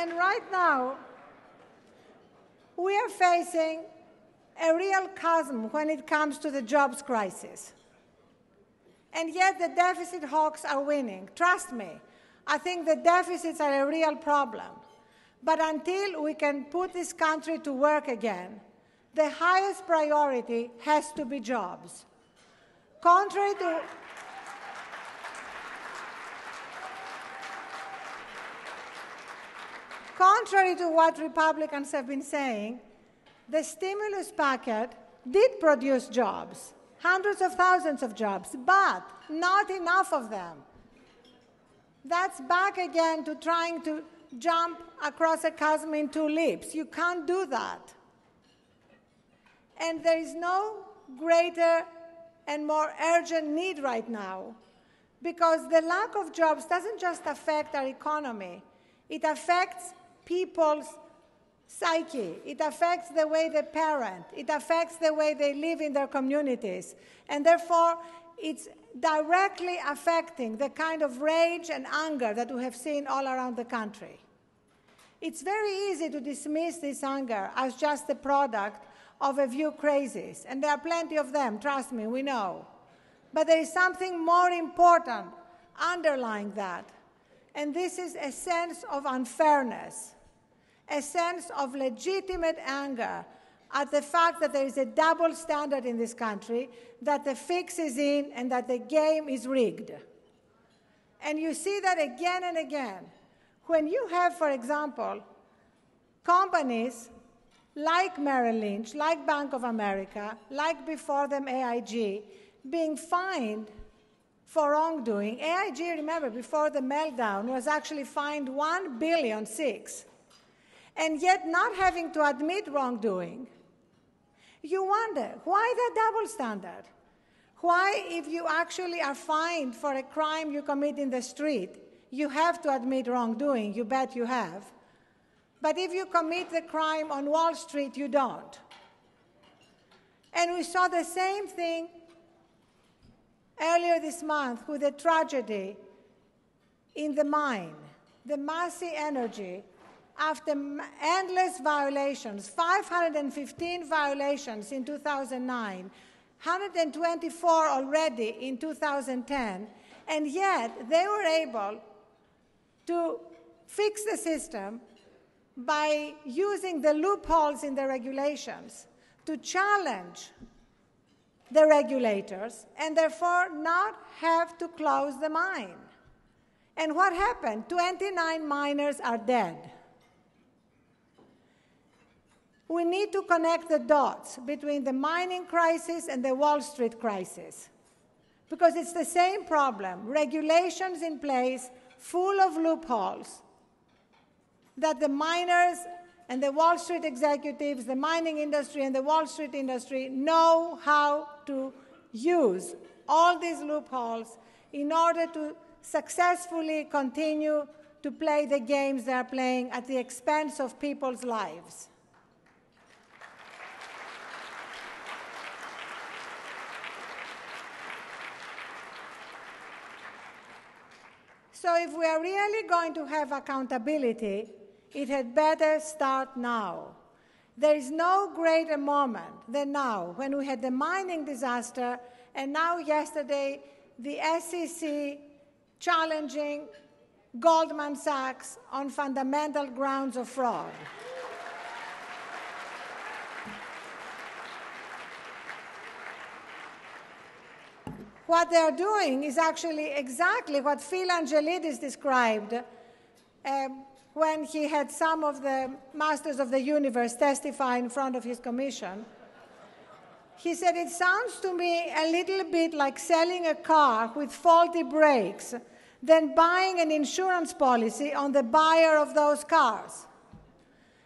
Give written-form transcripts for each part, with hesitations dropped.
And right now, we are facing a real chasm when it comes to the jobs crisis. And yet the deficit hawks are winning. Trust me, I think the deficits are a real problem. But until we can put this country to work again, the highest priority has to be jobs. Contrary to what Republicans have been saying, the stimulus packet did produce jobs, hundreds of thousands of jobs, but not enough of them. That's back again to trying to jump across a chasm in two leaps. You can't do that. And there is no greater and more urgent need right now, because the lack of jobs doesn't just affect our economy, it affects people's psyche, it affects the way they parent, it affects the way they live in their communities, and therefore it's directly affecting the kind of rage and anger that we have seen all around the country. It's very easy to dismiss this anger as just the product of a few crazies, and there are plenty of them, trust me, we know. But there is something more important underlying that, and this is a sense of unfairness, a sense of legitimate anger at the fact that there is a double standard in this country, that the fix is in and that the game is rigged. And you see that again and again. When you have, for example, companies like Merrill Lynch, like Bank of America, like before them AIG, being fined for wrongdoing. AIG, remember, before the meltdown, was actually fined $1.6 billion, and yet not having to admit wrongdoing. You wonder, why the double standard? Why, if you actually are fined for a crime you commit in the street, you have to admit wrongdoing? You bet you have. But if you commit the crime on Wall Street, you don't. And we saw the same thing earlier this month with the tragedy in the mine, the Massey Energy. After endless violations, 515 violations in 2009, 124 already in 2010, and yet they were able to fix the system by using the loopholes in the regulations to challenge the regulators and therefore not have to close the mine. And what happened? 29 miners are dead. We need to connect the dots between the mining crisis and the Wall Street crisis, because it's the same problem. Regulations in place, full of loopholes, that the miners and the Wall Street executives, the mining industry and the Wall Street industry know how to use all these loopholes in order to successfully continue to play the games they are playing at the expense of people's lives. So if we are really going to have accountability, it had better start now. There is no greater moment than now, when we had the mining disaster, and now yesterday the SEC challenging Goldman Sachs on fundamental grounds of fraud. What they are doing is actually exactly what Phil Angelidis described when he had some of the masters of the universe testify in front of his commission. He said, it sounds to me a little bit like selling a car with faulty brakes, then buying an insurance policy on the buyer of those cars.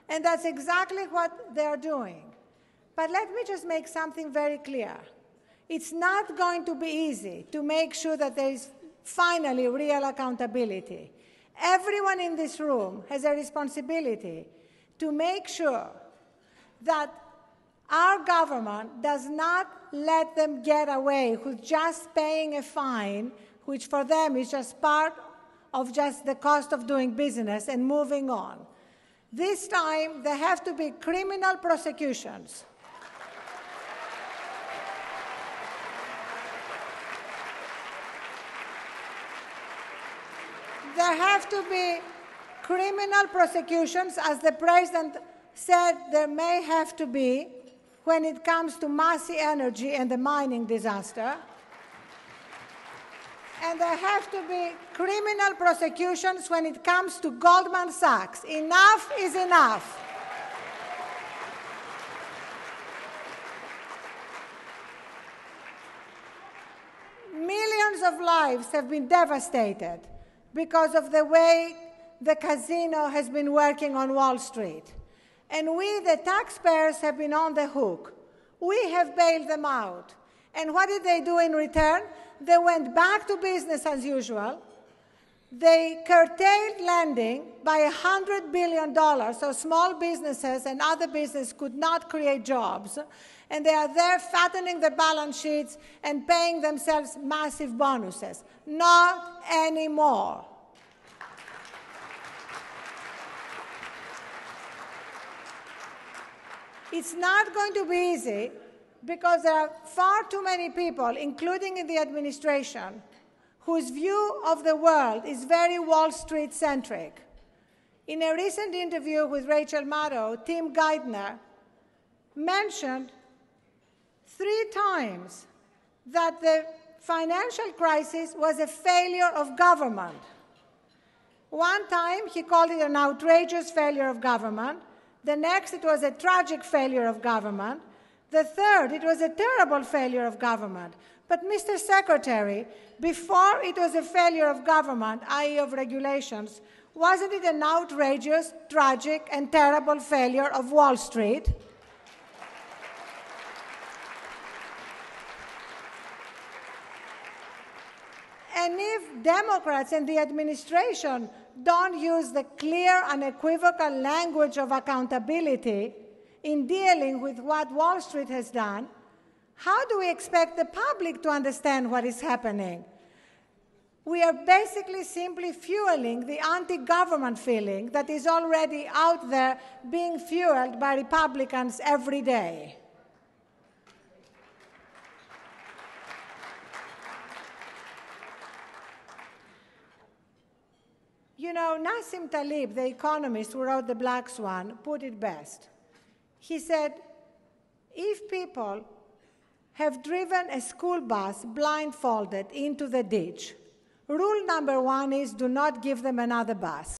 And that's exactly what they're doing. But let me just make something very clear. It's not going to be easy to make sure that there is finally real accountability. Everyone in this room has a responsibility to make sure that our government does not let them get away with just paying a fine, which for them is just part of just the cost of doing business, and moving on. This time, there have to be criminal prosecutions. There have to be criminal prosecutions, as the President said there may have to be when it comes to Massey Energy and the mining disaster. And there have to be criminal prosecutions when it comes to Goldman Sachs. Enough is enough. Millions of lives have been devastated because of the way the casino has been working on Wall Street. And we, the taxpayers, have been on the hook. We have bailed them out. And what did they do in return? They went back to business as usual. They curtailed lending by $100 billion, so small businesses and other businesses could not create jobs. And they are there fattening their balance sheets and paying themselves massive bonuses. Not anymore. It's not going to be easy because there are far too many people, including in the administration, whose view of the world is very Wall Street-centric. In a recent interview with Rachel Maddow, Tim Geithner mentioned 3 times that the financial crisis was a failure of government. One time, he called it an outrageous failure of government. The next, it was a tragic failure of government. The third, it was a terrible failure of government. But, Mr. Secretary, before it was a failure of government, i.e. of regulations, wasn't it an outrageous, tragic, and terrible failure of Wall Street? And if Democrats and the administration don't use the clear, unequivocal language of accountability in dealing with what Wall Street has done, how do we expect the public to understand what is happening? We are basically simply fueling the anti-government feeling that is already out there being fueled by Republicans every day. You know, Nassim Taleb, the economist who wrote The Black Swan, put it best. He said, if people have driven a school bus blindfolded into the ditch, rule number 1 is do not give them another bus.